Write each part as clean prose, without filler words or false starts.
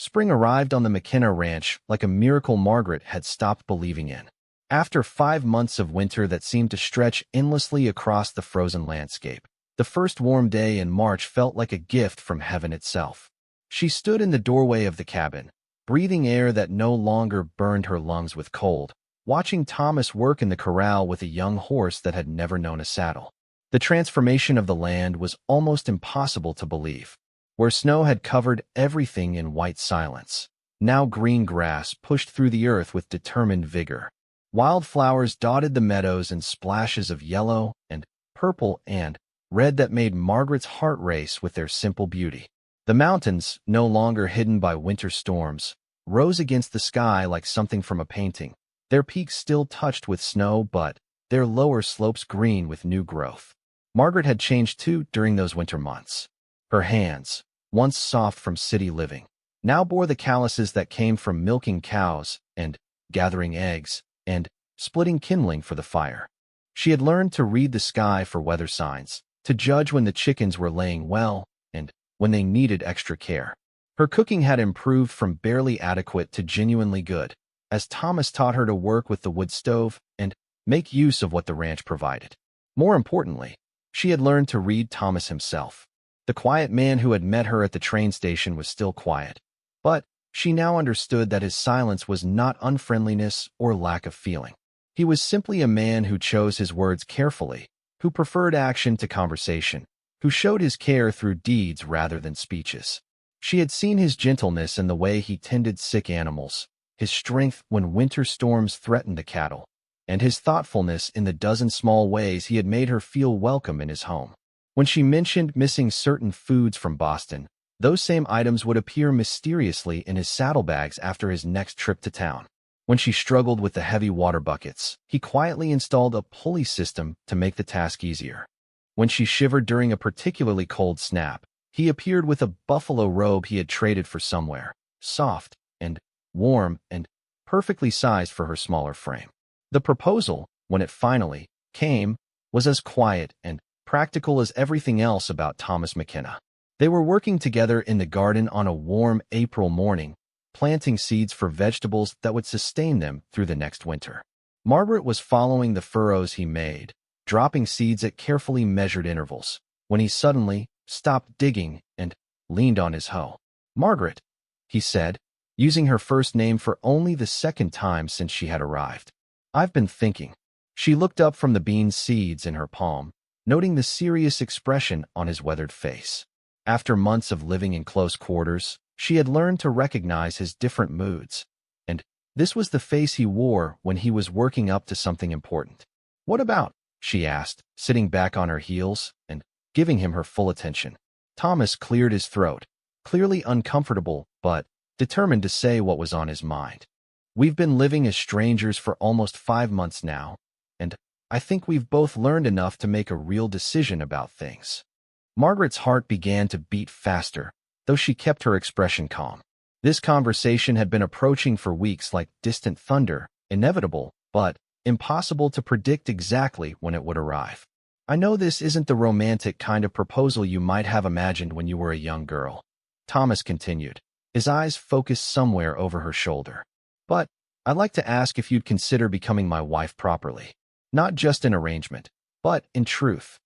Spring arrived on the McKenna ranch like a miracle Margaret had stopped believing in. After 5 months of winter that seemed to stretch endlessly across the frozen landscape, the first warm day in March felt like a gift from heaven itself. She stood in the doorway of the cabin, breathing air that no longer burned her lungs with cold, watching Thomas work in the corral with a young horse that had never known a saddle. The transformation of the land was almost impossible to believe. Where snow had covered everything in white silence, now green grass pushed through the earth with determined vigor. Wildflowers dotted the meadows in splashes of yellow and purple and red that made Margaret's heart race with their simple beauty. The mountains, no longer hidden by winter storms, rose against the sky like something from a painting, their peaks still touched with snow but their lower slopes green with new growth. Margaret had changed too during those winter months. Her hands, once soft from city living, now bore the calluses that came from milking cows and gathering eggs and splitting kindling for the fire. She had learned to read the sky for weather signs, to judge when the chickens were laying well and when they needed extra care. Her cooking had improved from barely adequate to genuinely good, as Thomas taught her to work with the wood stove and make use of what the ranch provided. More importantly, she had learned to read Thomas himself. The quiet man who had met her at the train station was still quiet, but she now understood that his silence was not unfriendliness or lack of feeling. He was simply a man who chose his words carefully, who preferred action to conversation, who showed his care through deeds rather than speeches. She had seen his gentleness in the way he tended sick animals, his strength when winter storms threatened the cattle, and his thoughtfulness in the dozen small ways he had made her feel welcome in his home. When she mentioned missing certain foods from Boston, those same items would appear mysteriously in his saddlebags after his next trip to town. When she struggled with the heavy water buckets, he quietly installed a pulley system to make the task easier. When she shivered during a particularly cold snap, he appeared with a buffalo robe he had traded for somewhere, soft and warm and perfectly sized for her smaller frame. The proposal, when it finally came, was as quiet and practical as everything else about Thomas McKenna. They were working together in the garden on a warm April morning, planting seeds for vegetables that would sustain them through the next winter. Margaret was following the furrows he made, dropping seeds at carefully measured intervals, when he suddenly stopped digging and leaned on his hoe. "Margaret," he said, using her first name for only the second time since she had arrived. "I've been thinking." She looked up from the bean seeds in her palm, noting the serious expression on his weathered face. After months of living in close quarters, she had learned to recognize his different moods, and this was the face he wore when he was working up to something important. "What about?" she asked, sitting back on her heels and giving him her full attention. Thomas cleared his throat, clearly uncomfortable but determined to say what was on his mind. "We've been living as strangers for almost 5 months now, and I think we've both learned enough to make a real decision about things." Margaret's heart began to beat faster, though she kept her expression calm. This conversation had been approaching for weeks like distant thunder, inevitable, but impossible to predict exactly when it would arrive. "I know this isn't the romantic kind of proposal you might have imagined when you were a young girl," Thomas continued, his eyes focused somewhere over her shoulder. "But I'd like to ask if you'd consider becoming my wife properly. Not just in arrangement, but in truth."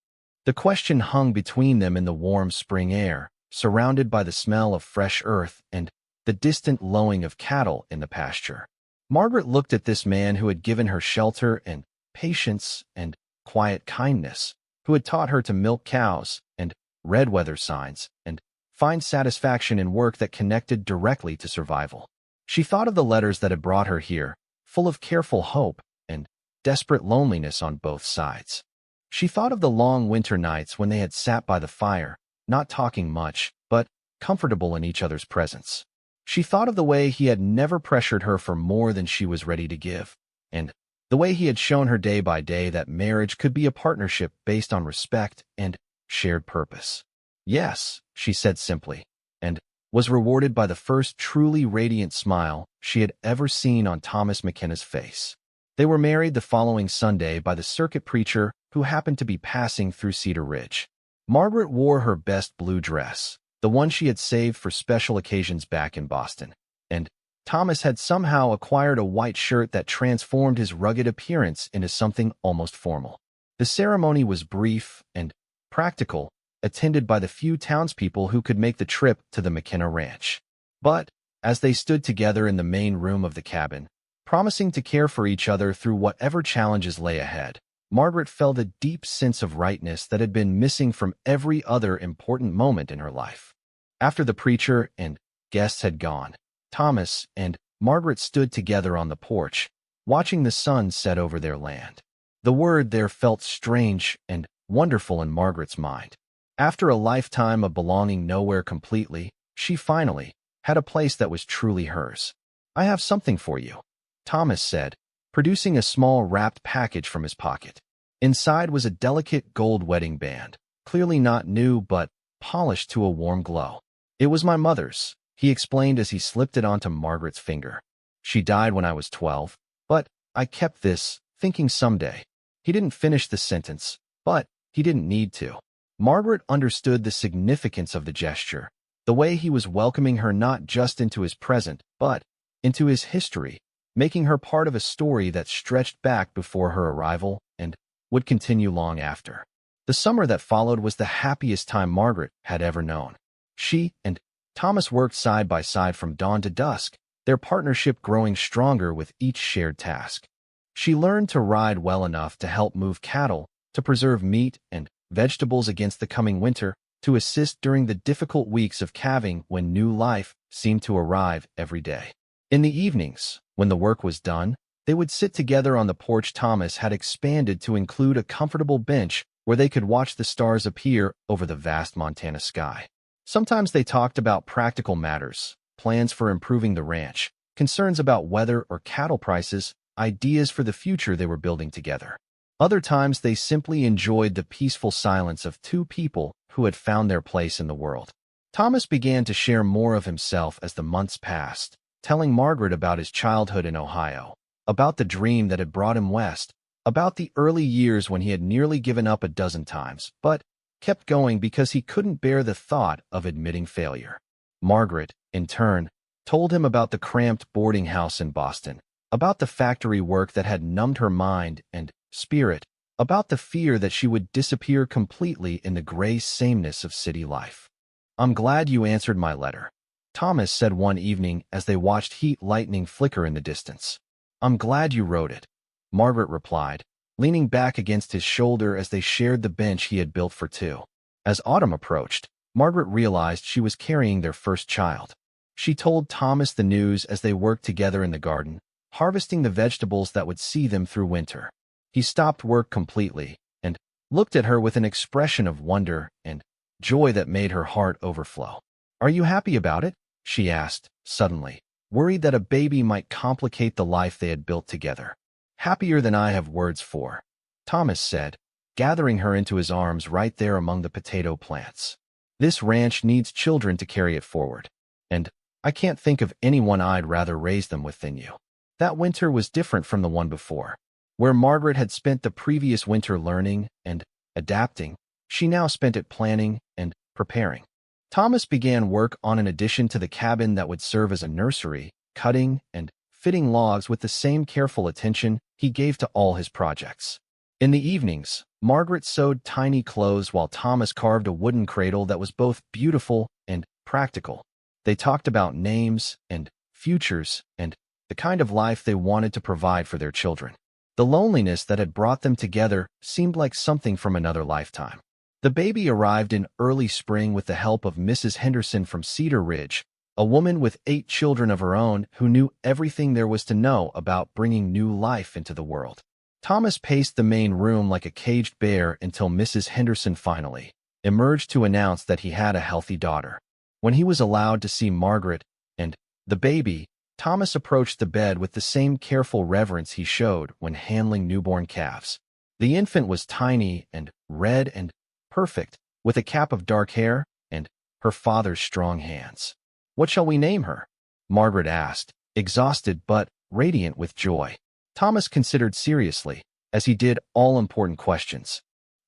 The question hung between them in the warm spring air, surrounded by the smell of fresh earth and the distant lowing of cattle in the pasture. Margaret looked at this man who had given her shelter and patience and quiet kindness, who had taught her to milk cows and read weather signs and find satisfaction in work that connected directly to survival. She thought of the letters that had brought her here, full of careful hope and desperate loneliness on both sides. She thought of the long winter nights when they had sat by the fire, not talking much, but comfortable in each other's presence. She thought of the way he had never pressured her for more than she was ready to give, and the way he had shown her day by day that marriage could be a partnership based on respect and shared purpose. "Yes," she said simply, and was rewarded by the first truly radiant smile she had ever seen on Thomas McKenna's face. They were married the following Sunday by the circuit preacher who happened to be passing through Cedar Ridge. Margaret wore her best blue dress, the one she had saved for special occasions back in Boston. And Thomas had somehow acquired a white shirt that transformed his rugged appearance into something almost formal. The ceremony was brief and practical, attended by the few townspeople who could make the trip to the McKenna Ranch. But, as they stood together in the main room of the cabin, promising to care for each other through whatever challenges lay ahead, Margaret felt a deep sense of rightness that had been missing from every other important moment in her life. After the preacher and guests had gone, Thomas and Margaret stood together on the porch, watching the sun set over their land. The word there felt strange and wonderful in Margaret's mind. After a lifetime of belonging nowhere completely, she finally had a place that was truly hers. "I have something for you," Thomas said, producing a small wrapped package from his pocket. Inside was a delicate gold wedding band, clearly not new but polished to a warm glow. "It was my mother's," he explained as he slipped it onto Margaret's finger. "She died when I was 12, but I kept this, thinking someday." He didn't finish the sentence, but he didn't need to. Margaret understood the significance of the gesture, the way he was welcoming her not just into his present, but into his history, making her part of a story that stretched back before her arrival and would continue long after. The summer that followed was the happiest time Margaret had ever known. She and Thomas worked side by side from dawn to dusk, their partnership growing stronger with each shared task. She learned to ride well enough to help move cattle, to preserve meat and vegetables against the coming winter, to assist during the difficult weeks of calving when new life seemed to arrive every day. In the evenings, when the work was done, they would sit together on the porch Thomas had expanded to include a comfortable bench where they could watch the stars appear over the vast Montana sky. Sometimes they talked about practical matters, plans for improving the ranch, concerns about weather or cattle prices, ideas for the future they were building together. Other times they simply enjoyed the peaceful silence of two people who had found their place in the world. Thomas began to share more of himself as the months passed, telling Margaret about his childhood in Ohio, about the dream that had brought him west, about the early years when he had nearly given up a dozen times, but kept going because he couldn't bear the thought of admitting failure. Margaret, in turn, told him about the cramped boarding house in Boston, about the factory work that had numbed her mind and spirit, about the fear that she would disappear completely in the gray sameness of city life. "I'm glad you answered my letter," Thomas said one evening as they watched heat lightning flicker in the distance. "I'm glad you wrote it," Margaret replied, leaning back against his shoulder as they shared the bench he had built for two. As autumn approached, Margaret realized she was carrying their first child. She told Thomas the news as they worked together in the garden, harvesting the vegetables that would see them through winter. He stopped work completely and looked at her with an expression of wonder and joy that made her heart overflow. "Are you happy about it?" she asked, suddenly, worried that a baby might complicate the life they had built together. "Happier than I have words for," Thomas said, gathering her into his arms right there among the potato plants. "This ranch needs children to carry it forward, and I can't think of anyone I'd rather raise them with than you." That winter was different from the one before. Where Margaret had spent the previous winter learning and adapting, she now spent it planning and preparing. Thomas began work on an addition to the cabin that would serve as a nursery, cutting and fitting logs with the same careful attention he gave to all his projects. In the evenings, Margaret sewed tiny clothes while Thomas carved a wooden cradle that was both beautiful and practical. They talked about names and futures and the kind of life they wanted to provide for their children. The loneliness that had brought them together seemed like something from another lifetime. The baby arrived in early spring with the help of Mrs. Henderson from Cedar Ridge, a woman with 8 children of her own who knew everything there was to know about bringing new life into the world. Thomas paced the main room like a caged bear until Mrs. Henderson finally emerged to announce that he had a healthy daughter. When he was allowed to see Margaret and the baby, Thomas approached the bed with the same careful reverence he showed when handling newborn calves. The infant was tiny and red and perfect, with a cap of dark hair and her father's strong hands. "What shall we name her?" Margaret asked, exhausted but radiant with joy. Thomas considered seriously, as he did all important questions.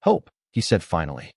"Hope," he said finally.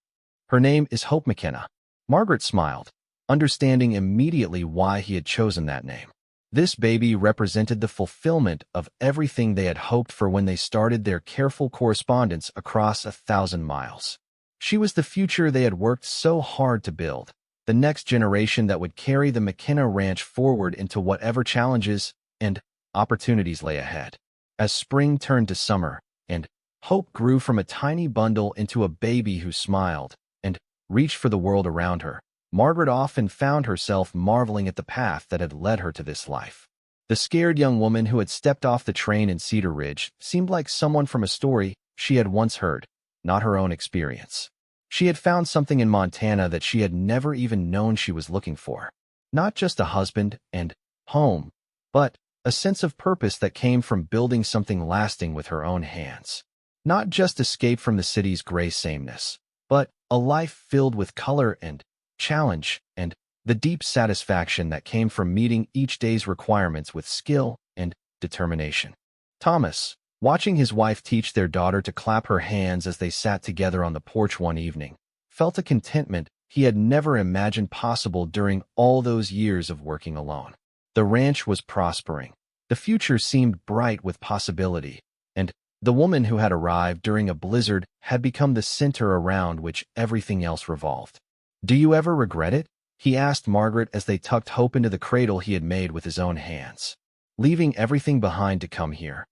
"Her name is Hope McKenna." Margaret smiled, understanding immediately why he had chosen that name. This baby represented the fulfillment of everything they had hoped for when they started their careful correspondence across 1,000 miles. She was the future they had worked so hard to build, the next generation that would carry the McKenna Ranch forward into whatever challenges and opportunities lay ahead. As spring turned to summer, and hope grew from a tiny bundle into a baby who smiled and reached for the world around her, Margaret often found herself marveling at the path that had led her to this life. The scared young woman who had stepped off the train in Cedar Ridge seemed like someone from a story she had once heard, not her own experience. She had found something in Montana that she had never even known she was looking for. Not just a husband and home, but a sense of purpose that came from building something lasting with her own hands. Not just escape from the city's gray sameness, but a life filled with color and challenge and the deep satisfaction that came from meeting each day's requirements with skill and determination. Thomas, watching his wife teach their daughter to clap her hands as they sat together on the porch one evening, felt a contentment he had never imagined possible during all those years of working alone. The ranch was prospering. The future seemed bright with possibility, and the woman who had arrived during a blizzard had become the center around which everything else revolved. "Do you ever regret it?" he asked Margaret as they tucked Hope into the cradle he had made with his own hands. "Leaving everything behind to come here."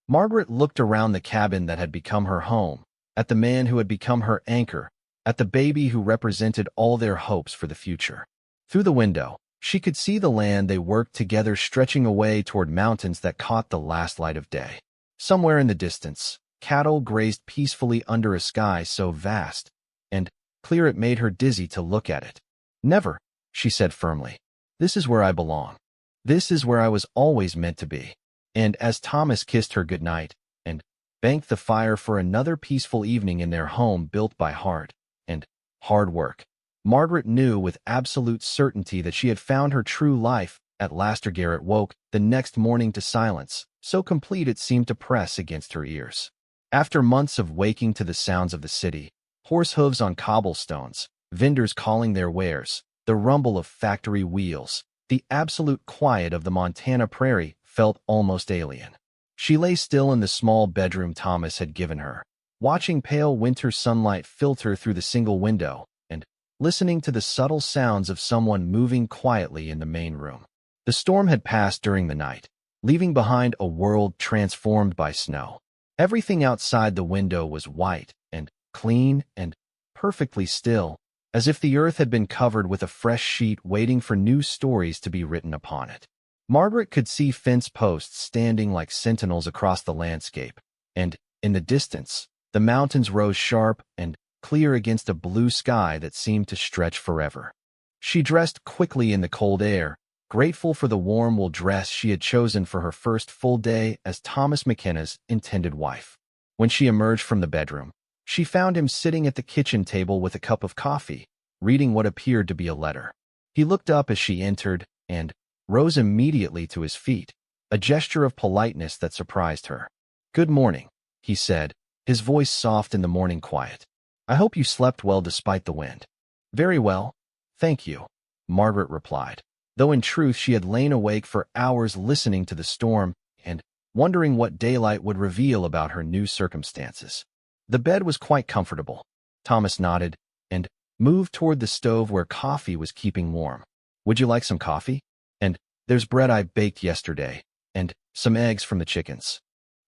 Margaret looked around the cabin that had become her home, at the man who had become her anchor, at the baby who represented all their hopes for the future. Through the window, she could see the land they worked together stretching away toward mountains that caught the last light of day. Somewhere in the distance, cattle grazed peacefully under a sky so vast and clear it made her dizzy to look at it. "Never," she said firmly. "This is where I belong. This is where I was always meant to be." And as Thomas kissed her goodnight and banked the fire for another peaceful evening in their home built by heart and hard work, Margaret knew with absolute certainty that she had found her true life. At last. Garrett woke the next morning to silence, so complete it seemed to press against her ears. After months of waking to the sounds of the city, horse hooves on cobblestones, vendors calling their wares, the rumble of factory wheels, the absolute quiet of the Montana prairie felt almost alien. She lay still in the small bedroom Thomas had given her, watching pale winter sunlight filter through the single window and listening to the subtle sounds of someone moving quietly in the main room. The storm had passed during the night, leaving behind a world transformed by snow. Everything outside the window was white and clean and perfectly still, as if the earth had been covered with a fresh sheet waiting for new stories to be written upon it. Margaret could see fence posts standing like sentinels across the landscape, and, in the distance, the mountains rose sharp and clear against a blue sky that seemed to stretch forever. She dressed quickly in the cold air, grateful for the warm wool dress she had chosen for her first full day as Thomas McKenna's intended wife. When she emerged from the bedroom, she found him sitting at the kitchen table with a cup of coffee, reading what appeared to be a letter. He looked up as she entered and rose immediately to his feet, a gesture of politeness that surprised her. "Good morning," he said, his voice soft in the morning quiet. "I hope you slept well despite the wind." "Very well, thank you," Margaret replied, though in truth she had lain awake for hours listening to the storm and wondering what daylight would reveal about her new circumstances. The bed was quite comfortable. Thomas nodded and moved toward the stove where coffee was keeping warm. "Would you like some coffee? And there's bread I baked yesterday, and some eggs from the chickens."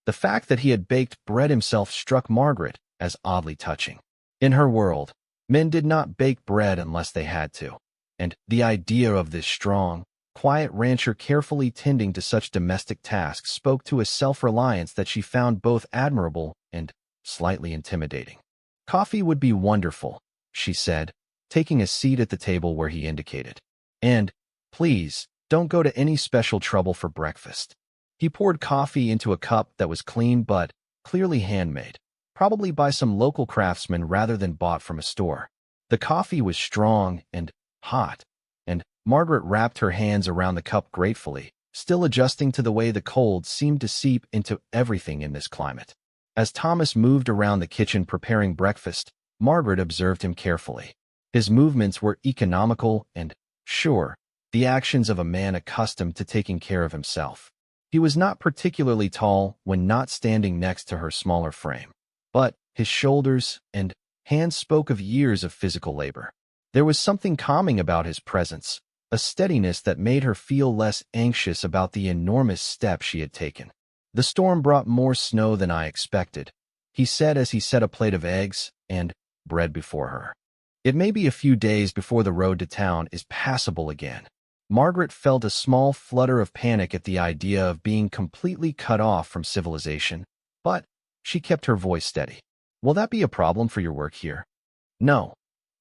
The fact that he had baked bread himself struck Margaret as oddly touching. In her world, men did not bake bread unless they had to, and the idea of this strong, quiet rancher carefully tending to such domestic tasks spoke to a self-reliance that she found both admirable and slightly intimidating. "Coffee would be wonderful," she said, taking a seat at the table where he indicated. "And, please, don't go to any special trouble for breakfast." He poured coffee into a cup that was clean but clearly handmade, probably by some local craftsman rather than bought from a store. The coffee was strong and hot, and Margaret wrapped her hands around the cup gratefully, still adjusting to the way the cold seemed to seep into everything in this climate. As Thomas moved around the kitchen preparing breakfast, Margaret observed him carefully. His movements were economical and Sure, the actions of a man accustomed to taking care of himself. He was not particularly tall when not standing next to her smaller frame, but his shoulders and hands spoke of years of physical labor. There was something calming about his presence, a steadiness that made her feel less anxious about the enormous step she had taken. The storm brought more snow than I expected, he said as he set a plate of eggs and bread before her. It may be a few days before the road to town is passable again. Margaret felt a small flutter of panic at the idea of being completely cut off from civilization, but she kept her voice steady. Will that be a problem for your work here? No,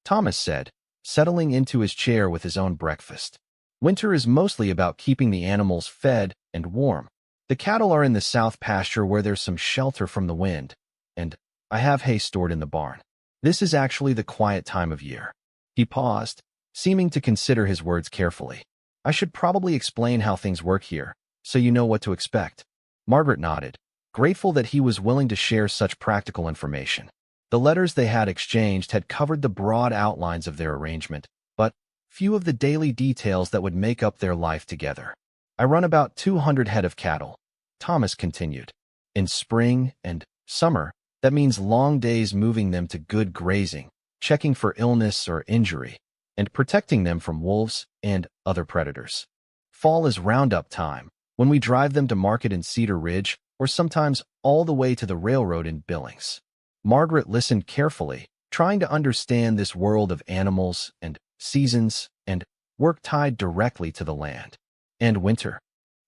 Thomas said, settling into his chair with his own breakfast. Winter is mostly about keeping the animals fed and warm. The cattle are in the south pasture where there's some shelter from the wind, and I have hay stored in the barn. This is actually the quiet time of year. He paused, seeming to consider his words carefully. I should probably explain how things work here, so you know what to expect. Margaret nodded, grateful that he was willing to share such practical information. The letters they had exchanged had covered the broad outlines of their arrangement, but few of the daily details that would make up their life together. I run about 200 head of cattle, Thomas continued. In spring and summer, that means long days moving them to good grazing, checking for illness or injury, and protecting them from wolves and other predators. Fall is roundup time, when we drive them to market in Cedar Ridge, or sometimes all the way to the railroad in Billings. Margaret listened carefully, trying to understand this world of animals and seasons and work tied directly to the land. And winter?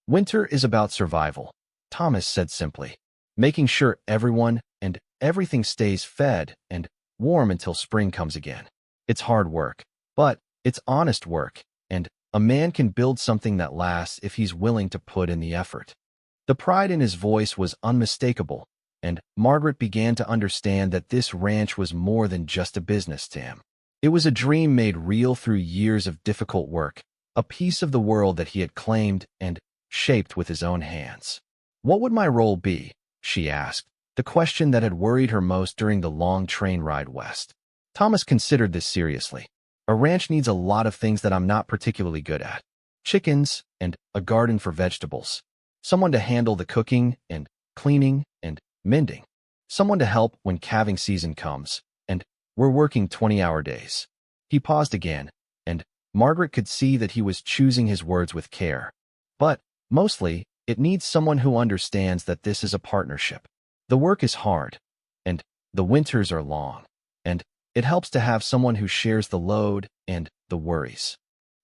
Winter is about survival, Thomas said simply, making sure everyone and everything stays fed and warm until spring comes again. It's hard work, but it's honest work, and a man can build something that lasts if he's willing to put in the effort. The pride in his voice was unmistakable, and Margaret began to understand that this ranch was more than just a business to him. It was a dream made real through years of difficult work, a piece of the world that he had claimed and shaped with his own hands. What would my role be? She asked, the question that had worried her most during the long train ride west. Thomas considered this seriously. A ranch needs a lot of things that I'm not particularly good at. Chickens and a garden for vegetables. Someone to handle the cooking and cleaning and mending. Someone to help when calving season comes, and we're working 20-hour days. He paused again, and Margaret could see that he was choosing his words with care. But, mostly, it needs someone who understands that this is a partnership. The work is hard, and the winters are long, and it helps to have someone who shares the load and the worries.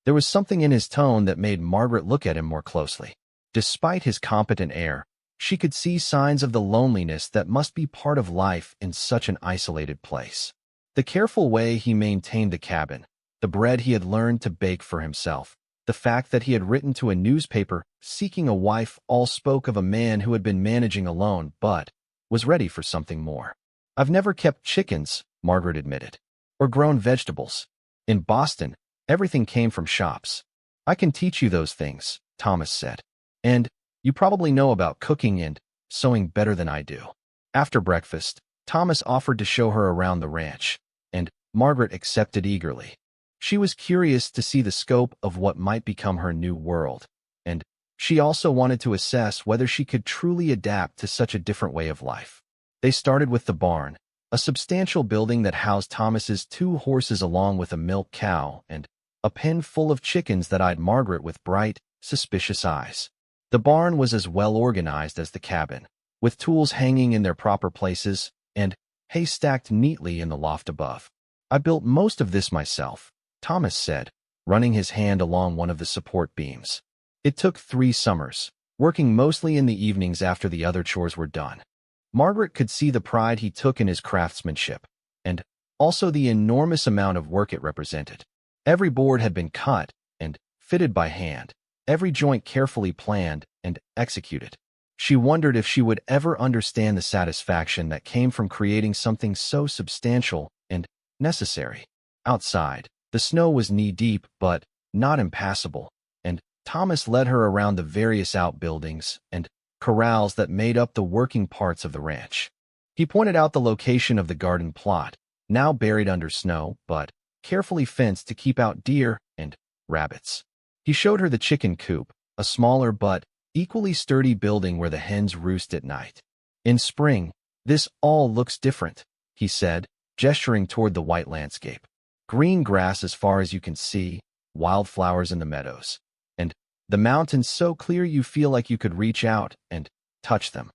There was something in his tone that made Margaret look at him more closely. Despite his competent air, she could see signs of the loneliness that must be part of life in such an isolated place. The careful way he maintained the cabin, the bread he had learned to bake for himself, the fact that he had written to a newspaper seeking a wife all spoke of a man who had been managing alone but was ready for something more. I've never kept chickens, Margaret admitted, or grown vegetables. In Boston, everything came from shops. I can teach you those things, Thomas said. And you probably know about cooking and sewing better than I do. After breakfast, Thomas offered to show her around the ranch, and Margaret accepted eagerly. She was curious to see the scope of what might become her new world, and she also wanted to assess whether she could truly adapt to such a different way of life. They started with the barn, a substantial building that housed Thomas's 2 horses along with a milk cow and a pen full of chickens that eyed Margaret with bright, suspicious eyes. The barn was as well organized as the cabin, with tools hanging in their proper places and hay stacked neatly in the loft above. I built most of this myself, Thomas said, running his hand along one of the support beams. It took 3 summers, working mostly in the evenings after the other chores were done. Margaret could see the pride he took in his craftsmanship, and also the enormous amount of work it represented. Every board had been cut and fitted by hand, every joint carefully planned and executed. She wondered if she would ever understand the satisfaction that came from creating something so substantial and necessary. Outside, the snow was knee-deep but not impassable, and Thomas led her around the various outbuildings and corrals that made up the working parts of the ranch. He pointed out the location of the garden plot, now buried under snow but carefully fenced to keep out deer and rabbits. He showed her the chicken coop, a smaller but equally sturdy building where the hens roost at night. In spring, this all looks different, he said, gesturing toward the white landscape. Green grass as far as you can see, wildflowers in the meadows, and the mountains so clear you feel like you could reach out and touch them.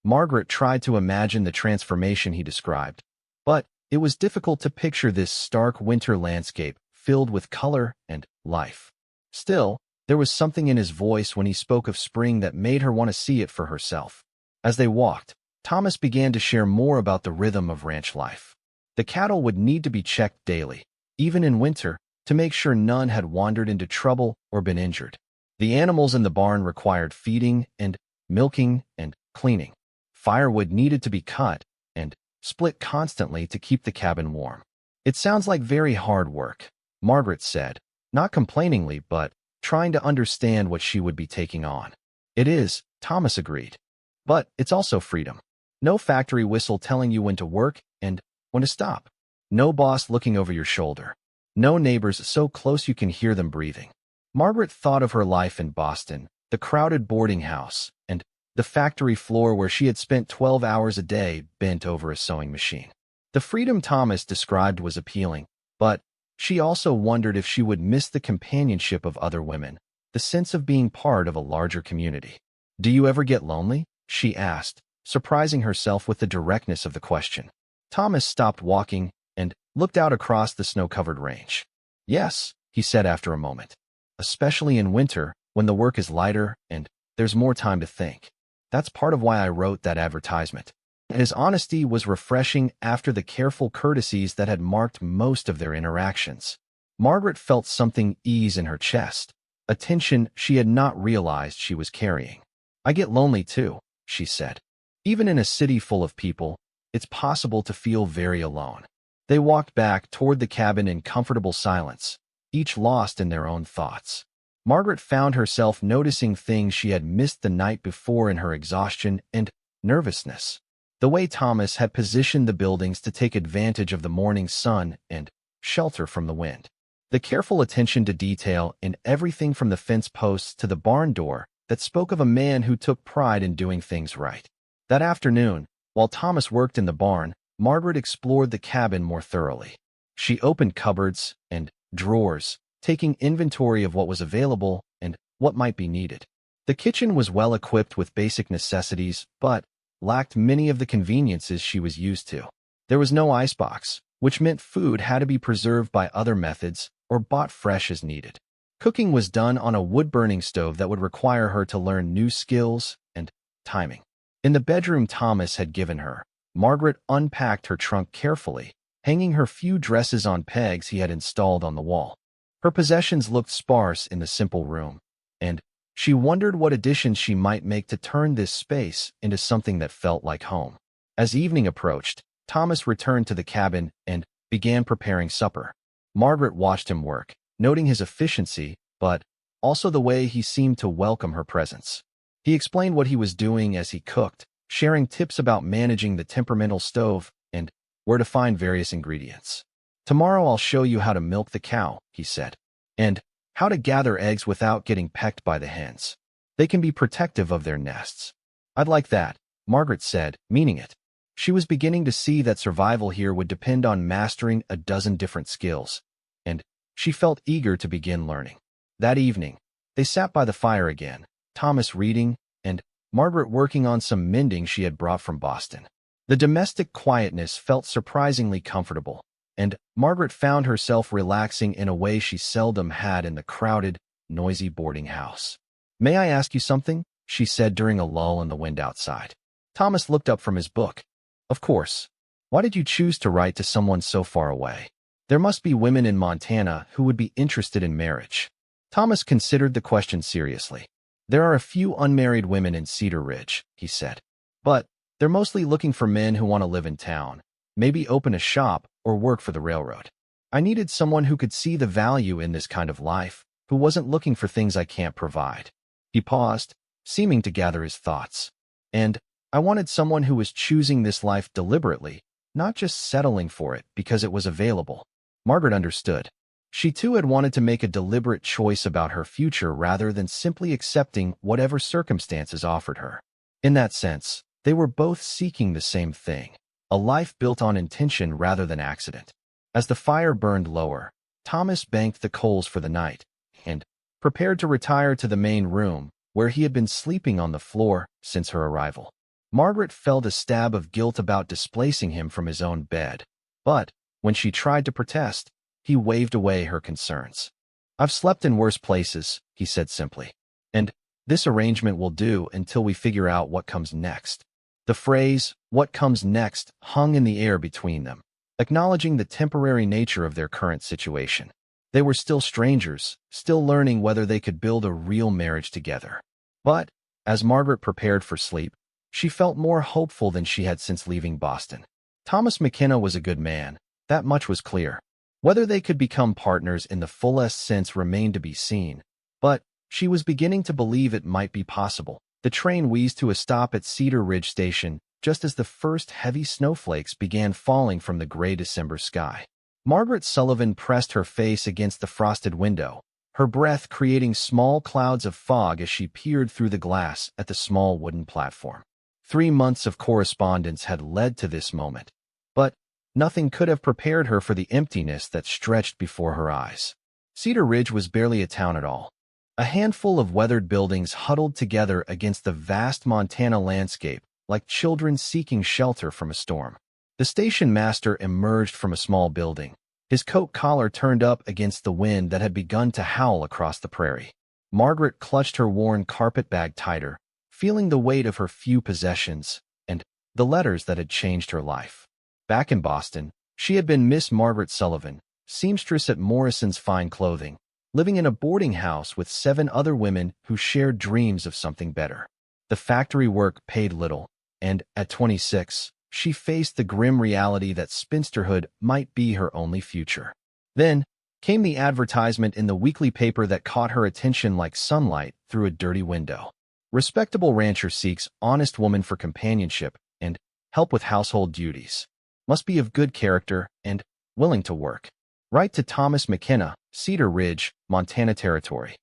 Margaret tried to imagine the transformation he described, but it was difficult to picture this stark winter landscape filled with color and life. Still, there was something in his voice when he spoke of spring that made her want to see it for herself. As they walked, Thomas began to share more about the rhythm of ranch life. The cattle would need to be checked daily, even in winter, to make sure none had wandered into trouble or been injured. The animals in the barn required feeding and milking and cleaning. Firewood needed to be cut and split constantly to keep the cabin warm. It sounds like very hard work, Margaret said, not complainingly but trying to understand what she would be taking on. It is, Thomas agreed. But it's also freedom. No factory whistle telling you when to work and when to stop. No boss looking over your shoulder. No neighbors so close you can hear them breathing. Margaret thought of her life in Boston, the crowded boarding house, and the factory floor where she had spent 12 hours a day bent over a sewing machine. The freedom Thomas described was appealing, but she also wondered if she would miss the companionship of other women, the sense of being part of a larger community. "Do you ever get lonely?" she asked, surprising herself with the directness of the question. Thomas stopped walking and looked out across the snow-covered range. "Yes," he said after a moment, "especially in winter when the work is lighter and there's more time to think. That's part of why I wrote that advertisement." His honesty was refreshing after the careful courtesies that had marked most of their interactions. Margaret felt something ease in her chest, a tension she had not realized she was carrying. "I get lonely too," she said. "Even in a city full of people, it's possible to feel very alone." They walked back toward the cabin in comfortable silence, each lost in their own thoughts. Margaret found herself noticing things she had missed the night before in her exhaustion and nervousness. The way Thomas had positioned the buildings to take advantage of the morning sun and shelter from the wind. The careful attention to detail in everything from the fence posts to the barn door that spoke of a man who took pride in doing things right. That afternoon, while Thomas worked in the barn, Margaret explored the cabin more thoroughly. She opened cupboards and drawers, taking inventory of what was available and what might be needed. The kitchen was well equipped with basic necessities, but lacked many of the conveniences she was used to. There was no icebox, which meant food had to be preserved by other methods or bought fresh as needed. Cooking was done on a wood-burning stove that would require her to learn new skills and timing. In the bedroom Thomas had given her, Margaret unpacked her trunk carefully, hanging her few dresses on pegs he had installed on the wall. Her possessions looked sparse in the simple room, and she wondered what additions she might make to turn this space into something that felt like home. As evening approached, Thomas returned to the cabin and began preparing supper. Margaret watched him work, noting his efficiency, but also the way he seemed to welcome her presence. He explained what he was doing as he cooked, sharing tips about managing the temperamental stove and where to find various ingredients. "Tomorrow I'll show you how to milk the cow," he said, "and how to gather eggs without getting pecked by the hens. They can be protective of their nests." "I'd like that," Margaret said, meaning it. She was beginning to see that survival here would depend on mastering a dozen different skills, and she felt eager to begin learning. That evening, they sat by the fire again, Thomas reading and Margaret working on some mending she had brought from Boston. The domestic quietness felt surprisingly comfortable, and Margaret found herself relaxing in a way she seldom had in the crowded, noisy boarding house. "May I ask you something?" she said during a lull in the wind outside. Thomas looked up from his book. "Of course. Why did you choose to write to someone so far away? There must be women in Montana who would be interested in marriage." Thomas considered the question seriously. "There are a few unmarried women in Cedar Ridge," he said. "But they're mostly looking for men who want to live in town, maybe open a shop or work for the railroad. I needed someone who could see the value in this kind of life, who wasn't looking for things I can't provide." He paused, seeming to gather his thoughts. "And I wanted someone who was choosing this life deliberately, not just settling for it because it was available." Margaret understood. She too had wanted to make a deliberate choice about her future rather than simply accepting whatever circumstances offered her. In that sense, they were both seeking the same thing, a life built on intention rather than accident. As the fire burned lower, Thomas banked the coals for the night and prepared to retire to the main room, where he had been sleeping on the floor since her arrival. Margaret felt a stab of guilt about displacing him from his own bed, but when she tried to protest, he waved away her concerns. "I've slept in worse places," he said simply, "and this arrangement will do until we figure out what comes next." The phrase, "what comes next," hung in the air between them, acknowledging the temporary nature of their current situation. They were still strangers, still learning whether they could build a real marriage together. But, as Margaret prepared for sleep, she felt more hopeful than she had since leaving Boston. Thomas McKenna was a good man, that much was clear. Whether they could become partners in the fullest sense remained to be seen, but she was beginning to believe it might be possible. The train wheezed to a stop at Cedar Ridge Station just as the first heavy snowflakes began falling from the gray December sky. Margaret Sullivan pressed her face against the frosted window, her breath creating small clouds of fog as she peered through the glass at the small wooden platform. 3 months of correspondence had led to this moment, but nothing could have prepared her for the emptiness that stretched before her eyes. Cedar Ridge was barely a town at all. A handful of weathered buildings huddled together against the vast Montana landscape, like children seeking shelter from a storm. The station master emerged from a small building, his coat collar turned up against the wind that had begun to howl across the prairie. Margaret clutched her worn carpet bag tighter, feeling the weight of her few possessions and the letters that had changed her life. Back in Boston, she had been Miss Margaret Sullivan, seamstress at Morrison's Fine Clothing, living in a boarding house with 7 other women who shared dreams of something better. The factory work paid little, and at 26, she faced the grim reality that spinsterhood might be her only future. Then came the advertisement in the weekly paper that caught her attention like sunlight through a dirty window. Respectable rancher seeks honest woman for companionship and help with household duties. Must be of good character and willing to work. Write to Thomas McKenna, Cedar Ridge, Montana Territory.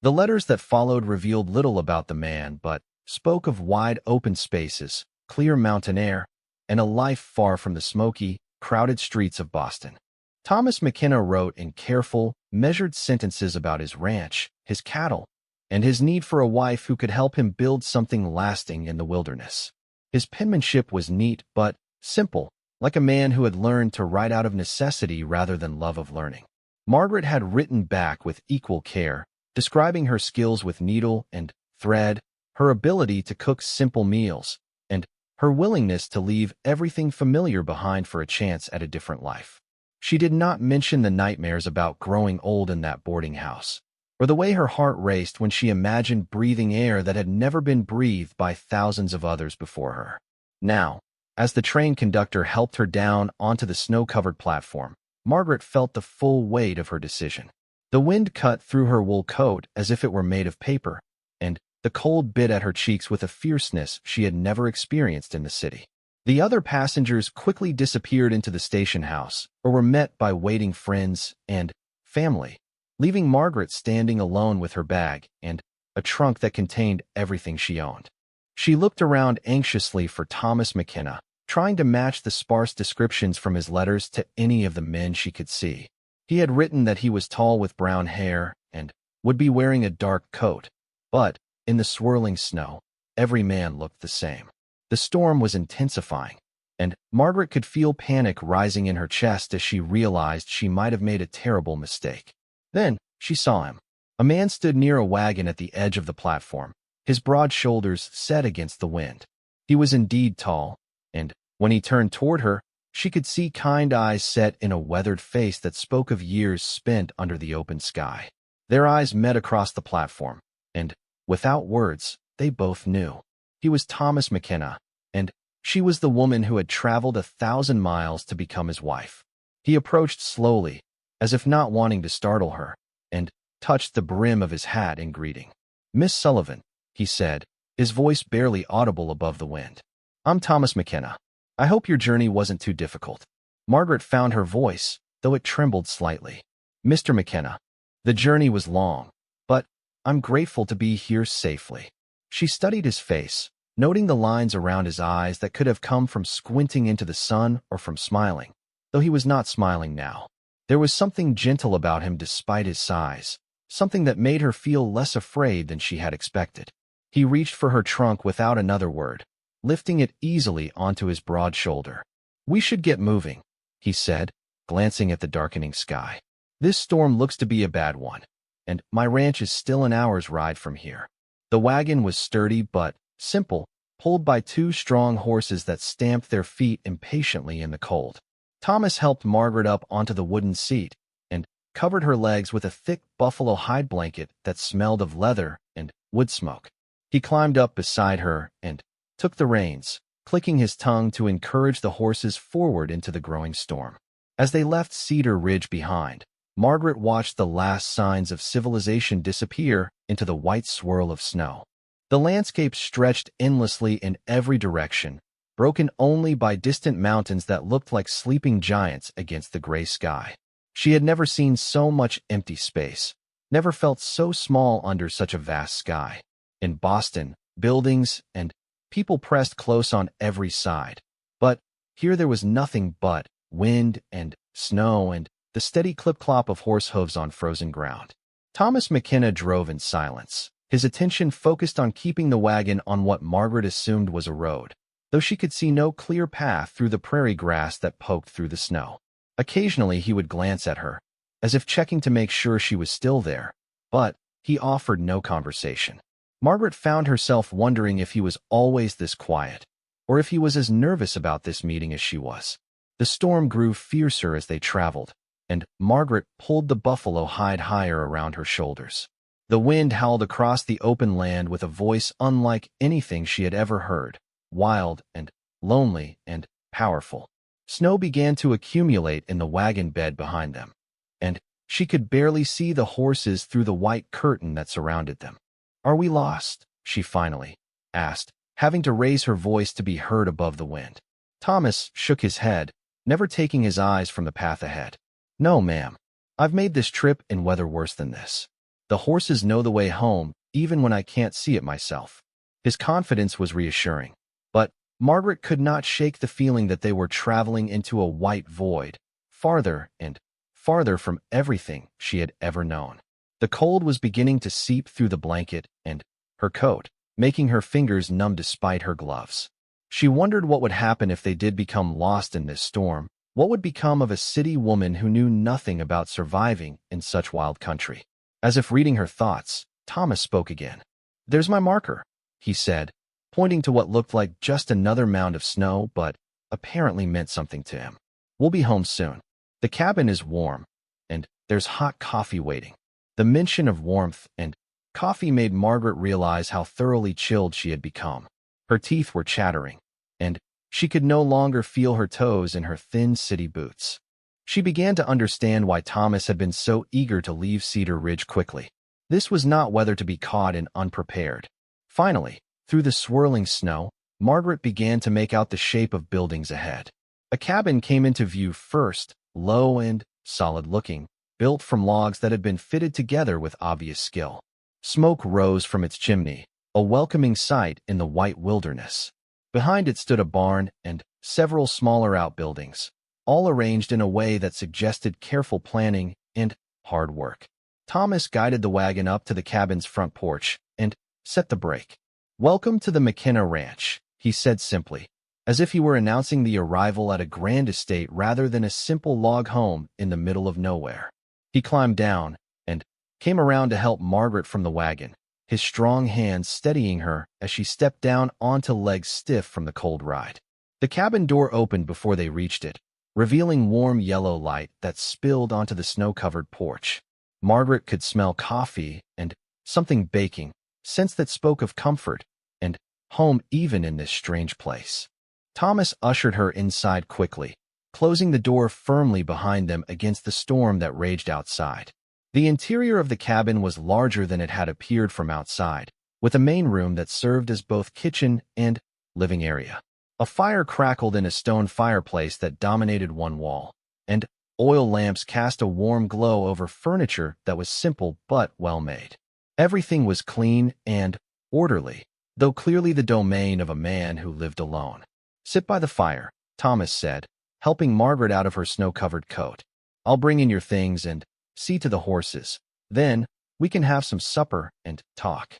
The letters that followed revealed little about the man, but spoke of wide open spaces, clear mountain air, and a life far from the smoky, crowded streets of Boston. Thomas McKenna wrote in careful, measured sentences about his ranch, his cattle, and his need for a wife who could help him build something lasting in the wilderness. His penmanship was neat but simple, like a man who had learned to write out of necessity rather than love of learning. Margaret had written back with equal care, describing her skills with needle and thread, her ability to cook simple meals, and her willingness to leave everything familiar behind for a chance at a different life. She did not mention the nightmares about growing old in that boarding house, or the way her heart raced when she imagined breathing air that had never been breathed by thousands of others before her. Now, as the train conductor helped her down onto the snow-covered platform, Margaret felt the full weight of her decision. The wind cut through her wool coat as if it were made of paper, and the cold bit at her cheeks with a fierceness she had never experienced in the city. The other passengers quickly disappeared into the station house or were met by waiting friends and family, leaving Margaret standing alone with her bag and a trunk that contained everything she owned. She looked around anxiously for Thomas McKenna, trying to match the sparse descriptions from his letters to any of the men she could see. He had written that he was tall with brown hair and would be wearing a dark coat, but in the swirling snow, every man looked the same. The storm was intensifying, and Margaret could feel panic rising in her chest as she realized she might have made a terrible mistake. Then she saw him. A man stood near a wagon at the edge of the platform, his broad shoulders set against the wind. He was indeed tall, and when he turned toward her, she could see kind eyes set in a weathered face that spoke of years spent under the open sky. Their eyes met across the platform, and without words, they both knew. He was Thomas McKenna, and she was the woman who had traveled 1,000 miles to become his wife. He approached slowly, as if not wanting to startle her, and touched the brim of his hat in greeting. "Miss Sullivan," he said, his voice barely audible above the wind. "I'm Thomas McKenna. I hope your journey wasn't too difficult." Margaret found her voice, though it trembled slightly. Mr. McKenna. The journey was long, but I'm grateful to be here safely. She studied his face, noting the lines around his eyes that could have come from squinting into the sun or from smiling, though he was not smiling now. There was something gentle about him despite his size, something that made her feel less afraid than she had expected. He reached for her trunk without another word, lifting it easily onto his broad shoulder. "We should get moving," he said, glancing at the darkening sky. "This storm looks to be a bad one, and my ranch is still an hour's ride from here." The wagon was sturdy but simple, pulled by two strong horses that stamped their feet impatiently in the cold. Thomas helped Margaret up onto the wooden seat and covered her legs with a thick buffalo hide blanket that smelled of leather and wood smoke. He climbed up beside her and took the reins, clicking his tongue to encourage the horses forward into the growing storm. As they left Cedar Ridge behind, Margaret watched the last signs of civilization disappear into the white swirl of snow. The landscape stretched endlessly in every direction, broken only by distant mountains that looked like sleeping giants against the gray sky. She had never seen so much empty space, never felt so small under such a vast sky. In Boston, buildings and people pressed close on every side. But here there was nothing but wind and snow and the steady clip-clop of horse hooves on frozen ground. Thomas McKenna drove in silence, his attention focused on keeping the wagon on what Margaret assumed was a road, though she could see no clear path through the prairie grass that poked through the snow. Occasionally he would glance at her, as if checking to make sure she was still there, but he offered no conversation. Margaret found herself wondering if he was always this quiet, or if he was as nervous about this meeting as she was. The storm grew fiercer as they traveled, and Margaret pulled the buffalo hide higher around her shoulders. The wind howled across the open land with a voice unlike anything she had ever heard, wild and lonely and powerful. Snow began to accumulate in the wagon bed behind them, and she could barely see the horses through the white curtain that surrounded them. "Are we lost?" she finally asked, having to raise her voice to be heard above the wind. Thomas shook his head, never taking his eyes from the path ahead. "No, ma'am. I've made this trip in weather worse than this. The horses know the way home, even when I can't see it myself." His confidence was reassuring, but Margaret could not shake the feeling that they were traveling into a white void, farther and farther from everything she had ever known. The cold was beginning to seep through the blanket and her coat, making her fingers numb despite her gloves. She wondered what would happen if they did become lost in this storm. What would become of a city woman who knew nothing about surviving in such wild country? As if reading her thoughts, Thomas spoke again. "There's my marker," he said, pointing to what looked like just another mound of snow, but apparently meant something to him. "We'll be home soon. The cabin is warm, and there's hot coffee waiting." The mention of warmth and coffee made Margaret realize how thoroughly chilled she had become. Her teeth were chattering, and she could no longer feel her toes in her thin city boots. She began to understand why Thomas had been so eager to leave Cedar Ridge quickly. This was not weather to be caught in unprepared. Finally, through the swirling snow, Margaret began to make out the shape of buildings ahead. A cabin came into view first, low and solid-looking, built from logs that had been fitted together with obvious skill. Smoke rose from its chimney, a welcoming sight in the white wilderness. Behind it stood a barn and several smaller outbuildings, all arranged in a way that suggested careful planning and hard work. Thomas guided the wagon up to the cabin's front porch and set the brake. "Welcome to the McKenna Ranch," he said simply, as if he were announcing the arrival at a grand estate rather than a simple log home in the middle of nowhere. He climbed down and came around to help Margaret from the wagon, his strong hands steadying her as she stepped down onto legs stiff from the cold ride. The cabin door opened before they reached it, revealing warm yellow light that spilled onto the snow-covered porch. Margaret could smell coffee and something baking, scents that spoke of comfort and home even in this strange place. Thomas ushered her inside quickly, closing the door firmly behind them against the storm that raged outside. The interior of the cabin was larger than it had appeared from outside, with a main room that served as both kitchen and living area. A fire crackled in a stone fireplace that dominated one wall, and Oil lamps cast a warm glow over furniture that was simple but well-made. Everything was clean and orderly, though clearly the domain of a man who lived alone. "Sit by the fire," Thomas said, helping Margaret out of her snow-covered coat. "I'll bring in your things and see to the horses. Then we can have some supper and talk."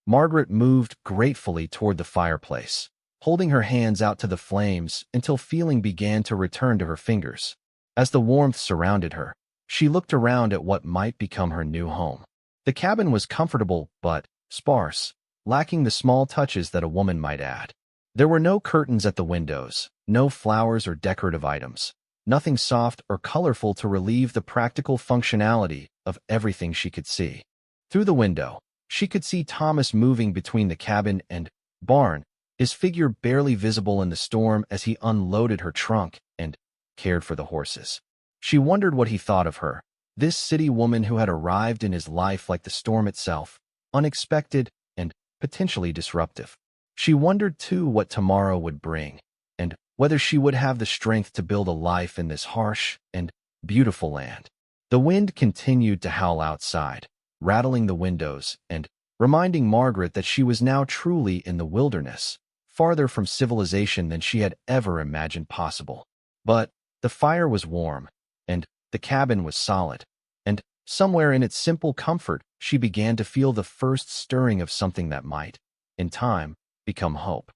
Margaret moved gratefully toward the fireplace, holding her hands out to the flames until feeling began to return to her fingers. As the warmth surrounded her, she looked around at what might become her new home. The cabin was comfortable but sparse, lacking the small touches that a woman might add. There were no curtains at the windows, no flowers or decorative items, nothing soft or colorful to relieve the practical functionality of everything she could see. Through the window, she could see Thomas moving between the cabin and barn, his figure barely visible in the storm as he unloaded her trunk and cared for the horses. She wondered what he thought of her, this city woman who had arrived in his life like the storm itself, unexpected and potentially disruptive. She wondered, too, what tomorrow would bring, and whether she would have the strength to build a life in this harsh and beautiful land. The wind continued to howl outside, rattling the windows and reminding Margaret that she was now truly in the wilderness, farther from civilization than she had ever imagined possible. But the fire was warm, and the cabin was solid, and somewhere in its simple comfort, she began to feel the first stirring of something that might, in time, become hope.